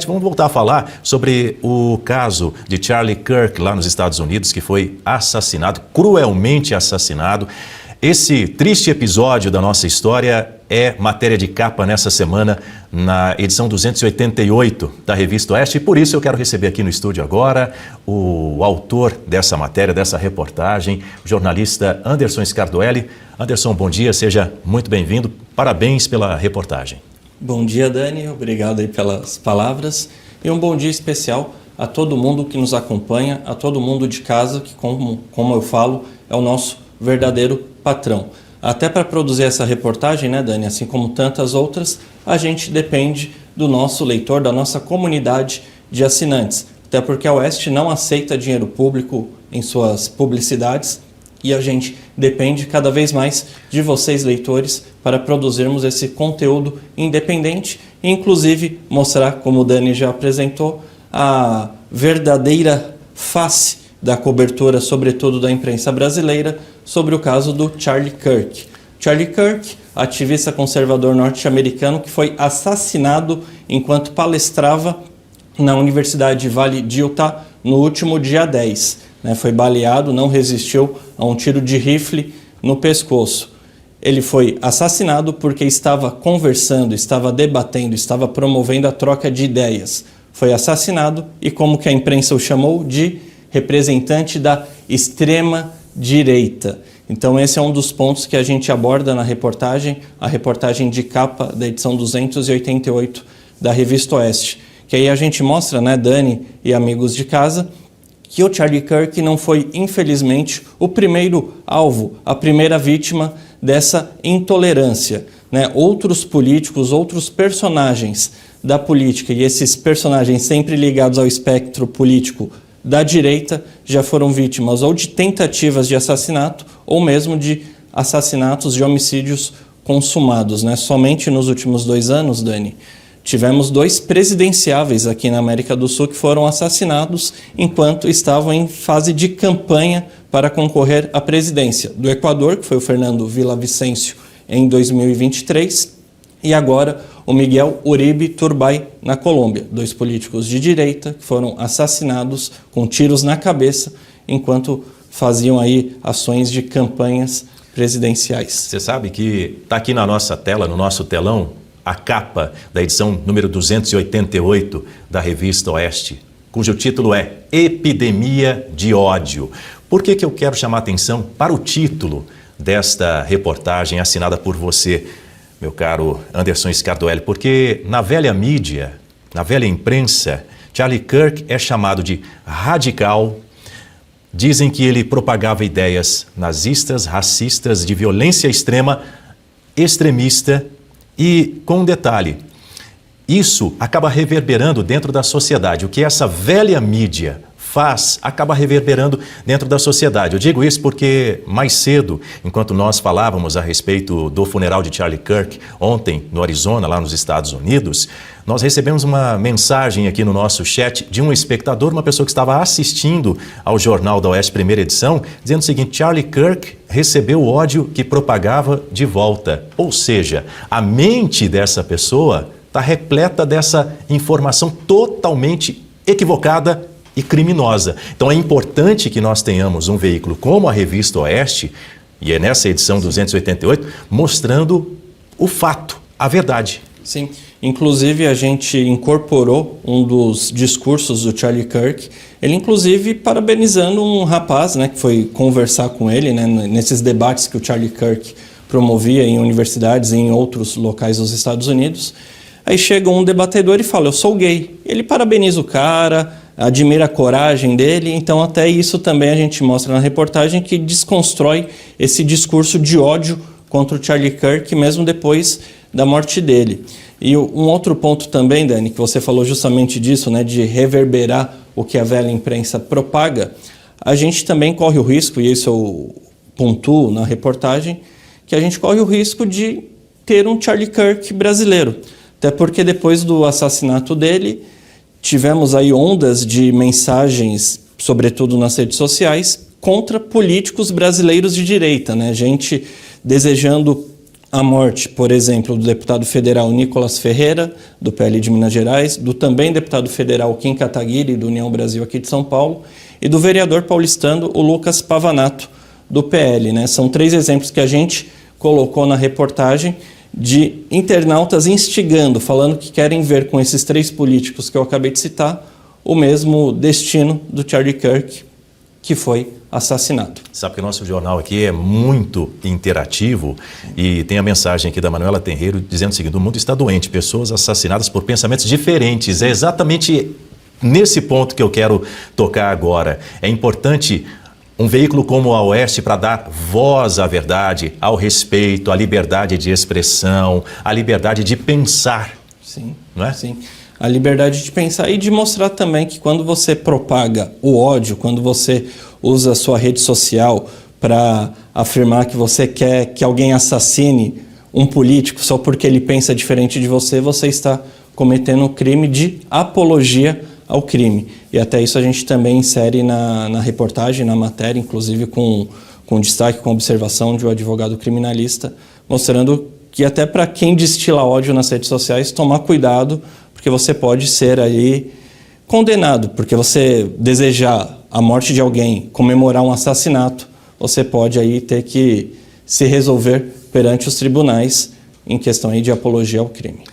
vamos voltar a falar sobre o caso de Charlie Kirk lá nos Estados Unidos, que foi assassinado, cruelmente assassinado. Esse triste episódio da nossa história é matéria de capa nessa semana, na edição 288 da Revista Oeste, e por isso eu quero receber aqui no estúdio agora o autor dessa matéria, dessa reportagem, o jornalista Anderson Scardoelli. Anderson, bom dia, seja muito bem-vindo, parabéns pela reportagem. Bom dia, Dani, obrigado aí pelas palavras, e um bom dia especial a todo mundo que nos acompanha, a todo mundo de casa, que como eu falo, é o nosso verdadeiro patrão. Até para produzir essa reportagem, né, Dani, assim como tantas outras, a gente depende do nosso leitor, da nossa comunidade de assinantes. Até porque a Oeste não aceita dinheiro público em suas publicidades e a gente depende cada vez mais de vocês, leitores, para produzirmos esse conteúdo independente e, inclusive, mostrar, como o Dani já apresentou, a verdadeira face da cobertura, sobretudo da imprensa brasileira, sobre o caso do Charlie Kirk. Charlie Kirk, ativista conservador norte-americano que foi assassinado enquanto palestrava na Universidade Vale de Utah no último dia 10. Foi baleado, não resistiu a um tiro de rifle no pescoço. Ele foi assassinado porque estava conversando, estava debatendo, estava promovendo a troca de ideias. Foi assassinado e, como que a imprensa o chamou, de representante da extrema-direita. Então esse é um dos pontos que a gente aborda na reportagem, a reportagem de capa da edição 288 da Revista Oeste. Que aí a gente mostra, né, Dani e amigos de casa, que o Charlie Kirk não foi, infelizmente, o primeiro alvo, a primeira vítima dessa intolerância. Outros políticos, outros personagens da política, e esses personagens sempre ligados ao espectro político da direita, já foram vítimas ou de tentativas de assassinato ou mesmo de assassinatos, de homicídios consumados. Somente nos últimos 2 anos, Dani, tivemos 2 presidenciáveis aqui na América do Sul que foram assassinados enquanto estavam em fase de campanha para concorrer à presidência. Do Equador, que foi o Fernando Villavicencio em 2023, e agora o Miguel Uribe Turbay na Colômbia. 2 políticos de direita que foram assassinados com tiros na cabeça enquanto faziam aí ações de campanhas presidenciais. Você sabe que está aqui na nossa tela, no nosso telão, a capa da edição número 288 da Revista Oeste, cujo título é Epidemia de Ódio. Por que eu quero chamar atenção para o título desta reportagem assinada por você, meu caro Anderson Scardoelli? Porque na velha mídia, na velha imprensa, Charlie Kirk é chamado de radical. Dizem que ele propagava ideias nazistas, racistas, de violência extrema, extremista. E com um detalhe, isso acaba reverberando dentro da sociedade. O que essa velha mídia faz, acaba reverberando dentro da sociedade. Eu digo isso porque mais cedo, enquanto nós falávamos a respeito do funeral de Charlie Kirk, ontem no Arizona, lá nos Estados Unidos, nós recebemos uma mensagem aqui no nosso chat de um espectador, uma pessoa que estava assistindo ao Jornal da Oeste, primeira edição, dizendo o seguinte: Charlie Kirk recebeu o ódio que propagava de volta. Ou seja, a mente dessa pessoa está repleta dessa informação totalmente equivocada e criminosa. Então é importante que nós tenhamos um veículo como a Revista Oeste, e é nessa edição 288, mostrando o fato, a verdade. Sim, inclusive a gente incorporou um dos discursos do Charlie Kirk, ele inclusive parabenizando um rapaz, que foi conversar com ele, nesses debates que o Charlie Kirk promovia em universidades e em outros locais dos Estados Unidos. Aí chega um debatedor e fala: eu sou gay. Ele parabeniza o cara, admira a coragem dele, então até isso também a gente mostra na reportagem, que desconstrói esse discurso de ódio contra o Charlie Kirk, mesmo depois da morte dele. E um outro ponto também, Dani, que você falou justamente disso, de reverberar o que a velha imprensa propaga, a gente também corre o risco, e isso eu pontuo na reportagem, que a gente corre o risco de ter um Charlie Kirk brasileiro. Até porque depois do assassinato dele, tivemos aí ondas de mensagens, sobretudo nas redes sociais, contra políticos brasileiros de direita, gente desejando a morte, por exemplo, do deputado federal Nicolas Ferreira, do PL de Minas Gerais, do também deputado federal Kim Kataguiri, do União Brasil aqui de São Paulo, e do vereador paulistano, o Lucas Pavanato, do PL. Né? São 3 exemplos que a gente colocou na reportagem de internautas instigando, falando que querem ver com esses 3 políticos que eu acabei de citar o mesmo destino do Charlie Kirk, que foi assassinado. Sabe que o nosso jornal aqui é muito interativo e tem a mensagem aqui da Manuela Tenreiro dizendo o seguinte: o mundo está doente, pessoas assassinadas por pensamentos diferentes. É exatamente nesse ponto que eu quero tocar agora. É importante um veículo como a Oeste para dar voz à verdade, ao respeito, à liberdade de expressão, à liberdade de pensar. Sim, não é? Sim. A liberdade de pensar e de mostrar também que quando você propaga o ódio, quando você usa a sua rede social para afirmar que você quer que alguém assassine um político só porque ele pensa diferente de você, você está cometendo um crime de apologia ao crime. E até isso a gente também insere na reportagem, na matéria, inclusive com destaque, com observação de um advogado criminalista, mostrando que até para quem destila ódio nas redes sociais, tomar cuidado, porque você pode ser aí condenado, porque você desejar a morte de alguém, comemorar um assassinato, você pode aí ter que se resolver perante os tribunais em questão aí de apologia ao crime.